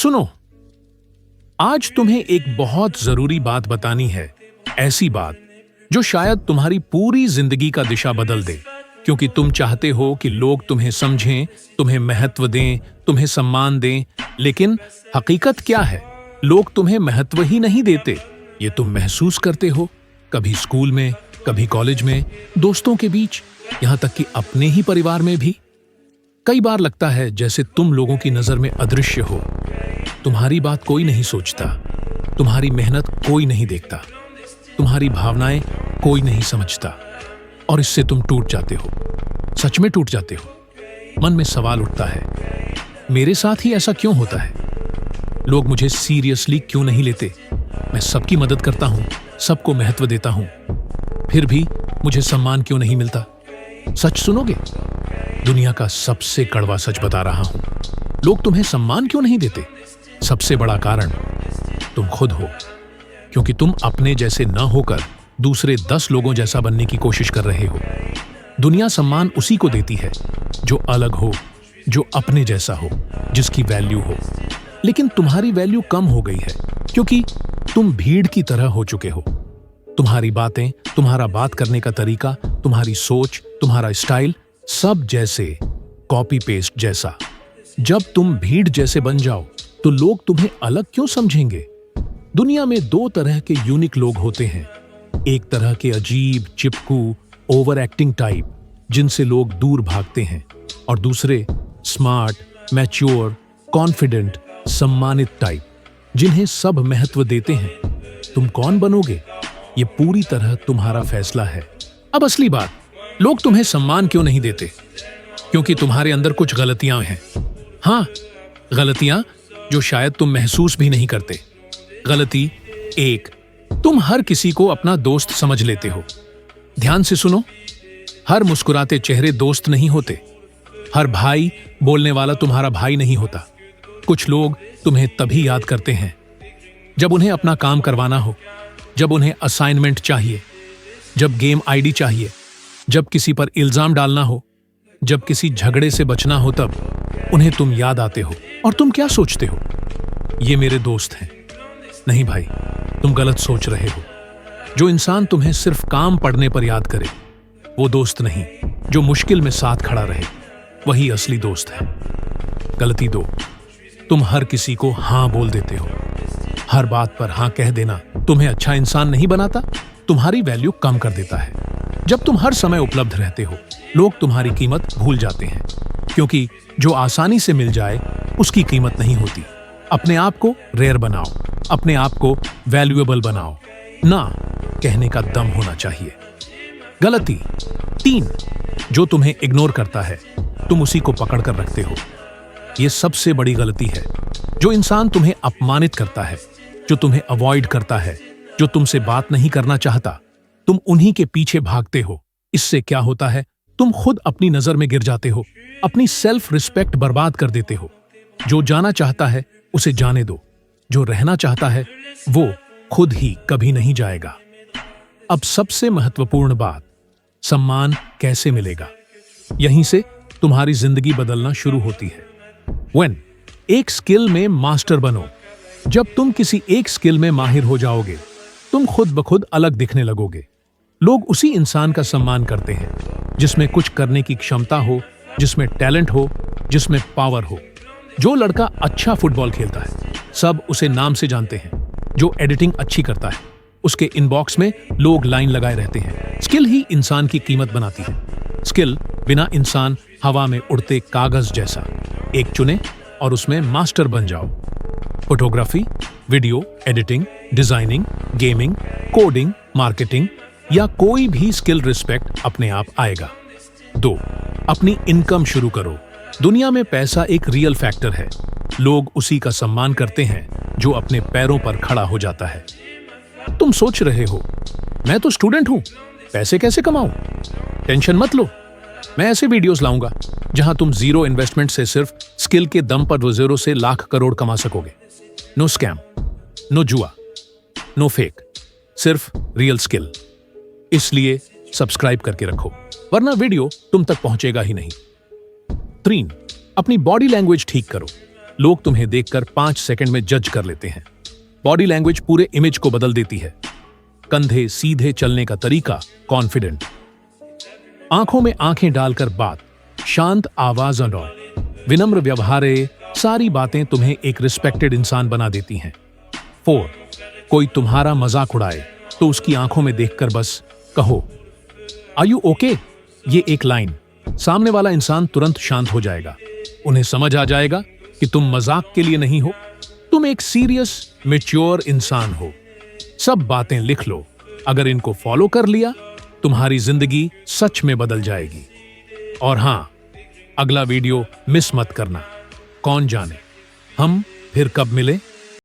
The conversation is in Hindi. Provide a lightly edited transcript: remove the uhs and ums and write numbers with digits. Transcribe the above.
सुनो, आज तुम्हें एक बहुत जरूरी बात बतानी है। ऐसी बात जो शायद तुम्हारी पूरी जिंदगी का दिशा बदल दे, क्योंकि तुम चाहते हो कि लोग तुम्हें समझें, तुम्हें महत्व दें, तुम्हें सम्मान दें। लेकिन हकीकत क्या है? लोग तुम्हें महत्व ही नहीं देते। ये तुम महसूस करते हो, कभी स्कूल में, कभी कॉलेज में, दोस्तों के बीच, यहां तक कि अपने ही परिवार में भी। कई बार लगता है जैसे तुम लोगों की नजर में अदृश्य हो। तुम्हारी बात कोई नहीं सोचता, तुम्हारी मेहनत कोई नहीं देखता, तुम्हारी भावनाएं कोई नहीं समझता, और इससे तुम टूट जाते हो। सच में टूट जाते हो। मन में सवाल उठता है, मेरे साथ ही ऐसा क्यों होता है? लोग मुझे सीरियसली क्यों नहीं लेते? मैं सबकी मदद करता हूं, सबको महत्व देता हूं, फिर भी मुझे सम्मान क्यों नहीं मिलता? सच सुनोगे? दुनिया का सबसे कड़वा सच बता रहा हूं। लोग तुम्हें सम्मान क्यों नहीं देते? सबसे बड़ा कारण तुम खुद हो, क्योंकि तुम अपने जैसे न होकर दूसरे 10 लोगों जैसा बनने की कोशिश कर रहे हो। दुनिया सम्मान उसी को देती है जो अलग हो, जो अपने जैसा हो, जिसकी वैल्यू हो। लेकिन तुम्हारी वैल्यू कम हो गई है, क्योंकि तुम भीड़ की तरह हो चुके हो। तुम्हारी बातें, तुम्हारा बात करने का तरीका, तुम्हारी सोच, तुम्हारा स्टाइल, सब जैसे कॉपी पेस्ट जैसा। जब तुम भीड़ जैसे बन जाओ तो लोग तुम्हें अलग क्यों समझेंगे? दुनिया में 2 तरह के यूनिक लोग होते हैं। एक तरह के अजीब, चिपकू, ओवर एक्टिंग टाइप, जिनसे लोग दूर भागते हैं, और दूसरे स्मार्ट, मैच्योर, कॉन्फिडेंट, सम्मानित टाइप, जिन्हें सब महत्व देते हैं। तुम कौन बनोगे, ये पूरी तरह तुम्हारा फैसला है। अब असली बात, लोग तुम्हें सम्मान क्यों नहीं देते? क्योंकि तुम्हारे अंदर कुछ गलतियां हैं। हाँ, गलतियां जो शायद तुम महसूस भी नहीं करते। गलती 1, तुम हर किसी को अपना दोस्त समझ लेते हो। ध्यान से सुनो, हर मुस्कुराते चेहरे दोस्त नहीं होते। हर भाई बोलने वाला तुम्हारा भाई नहीं होता। कुछ लोग तुम्हें तभी याद करते हैं जब उन्हें अपना काम करवाना हो, जब उन्हें असाइनमेंट चाहिए, जब गेम आईडी चाहिए, जब किसी पर इल्जाम डालना हो, जब किसी झगड़े से बचना हो, तब उन्हें तुम याद आते हो। और तुम क्या सोचते हो? ये मेरे दोस्त हैं। नहीं भाई, तुम गलत सोच रहे हो। जो इंसान तुम्हें सिर्फ काम पढ़ने पर याद करे, वो दोस्त नहीं। जो मुश्किल में साथ खड़ा रहे, वही असली दोस्त है। गलती 2, तुम हर किसी को हां बोल देते हो। हर बात पर हां कह देना तुम्हें अच्छा इंसान नहीं बनाता, तुम्हारी वैल्यू कम कर देता है। जब तुम हर समय उपलब्ध रहते हो, लोग तुम्हारी कीमत भूल जाते हैं, क्योंकि जो आसानी से मिल जाए उसकी कीमत नहीं होती। अपने आप को रेयर बनाओ, अपने आप को वैल्यूएबल बनाओ। ना कहने का दम होना चाहिए। गलती 3, जो तुम्हें इग्नोर करता है, तुम उसी को पकड़ कर रखते हो। यह सबसे बड़ी गलती है। जो इंसान तुम्हें अपमानित करता है, जो तुम्हें अवॉइड करता है, जो तुमसे बात नहीं करना चाहता, तुम उन्हीं के पीछे भागते हो। इससे क्या होता है? तुम खुद अपनी नजर में गिर जाते हो, अपनी सेल्फ रिस्पेक्ट बर्बाद कर देते हो। जो जाना चाहता है उसे जाने दो, जो रहना चाहता है वो खुद ही कभी नहीं जाएगा। अब सबसे महत्वपूर्ण बात, सम्मान कैसे मिलेगा? यहीं से तुम्हारी जिंदगी बदलना शुरू होती है। When? एक स्किल में मास्टर बनो। जब तुम किसी एक स्किल में माहिर हो जाओगे, तुम खुद ब खुद अलग दिखने लगोगे। लोग उसी इंसान का सम्मान करते हैं जिसमें कुछ करने की क्षमता हो, जिसमें टैलेंट हो, जिसमें पावर हो। जो लड़का अच्छा फुटबॉल खेलता है, सब उसे नाम से जानते हैं। जो एडिटिंग अच्छी करता है, उसके इनबॉक्स में लोग लाइन लगाए रहते हैं। स्किल ही इंसान की कीमत बनाती है। स्किल बिना इंसान हवा में उड़ते कागज जैसा। एक चुने और उसमें मास्टर बन जाओ। Photography, video editing, designing, gaming, coding, marketing या कोई भी स्किल, रिस्पेक्ट अपने आप आएगा। 2, अपनी इनकम शुरू करो। दुनिया में पैसा एक रियल फैक्टर है। लोग उसी का सम्मान करते हैं जो अपने पैरों पर खड़ा हो जाता है। तुम सोच रहे हो, मैं तो स्टूडेंट हूं, पैसे कैसे कमाऊं? टेंशन मत लो, मैं ऐसे वीडियोस लाऊंगा जहां तुम जीरो इन्वेस्टमेंट से सिर्फ स्किल के दम पर वो जीरो से लाख करोड़ कमा सकोगे। नो स्कैम, नो जुआ, नो फेक, सिर्फ रियल स्किल। इसलिए सब्सक्राइब करके रखो, वरना वीडियो तुम तक पहुंचेगा ही नहीं। 3, अपनी बॉडी लैंग्वेज ठीक करो। लोग तुम्हें देखकर 5 सेकंड में जज कर लेते हैं। बॉडी लैंग्वेज पूरे इमेज को बदल देती है। कंधे सीधे चलने का तरीका कॉन्फिडेंट, आंखों में आंखें डालकर बात, शांत आवाज और विनम्र व्यवहार, सारी बातें तुम्हें एक रिस्पेक्टेड इंसान बना देती हैं। 4. कोई तुम्हारा मजाक उड़ाए तो उसकी आंखों में देखकर बस कहो आर यू ओके। ये एक लाइन सामने वाला इंसान तुरंत शांत हो जाएगा। उन्हें समझ आ जाएगा कि तुम मजाक के लिए नहीं हो, तुम एक सीरियस मैच्योर इंसान हो। सब बातें लिख लो, अगर इनको फॉलो कर लिया तुम्हारी जिंदगी सच में बदल जाएगी। और हां, अगला वीडियो मिस मत करना। कौन जाने हम फिर कब मिले।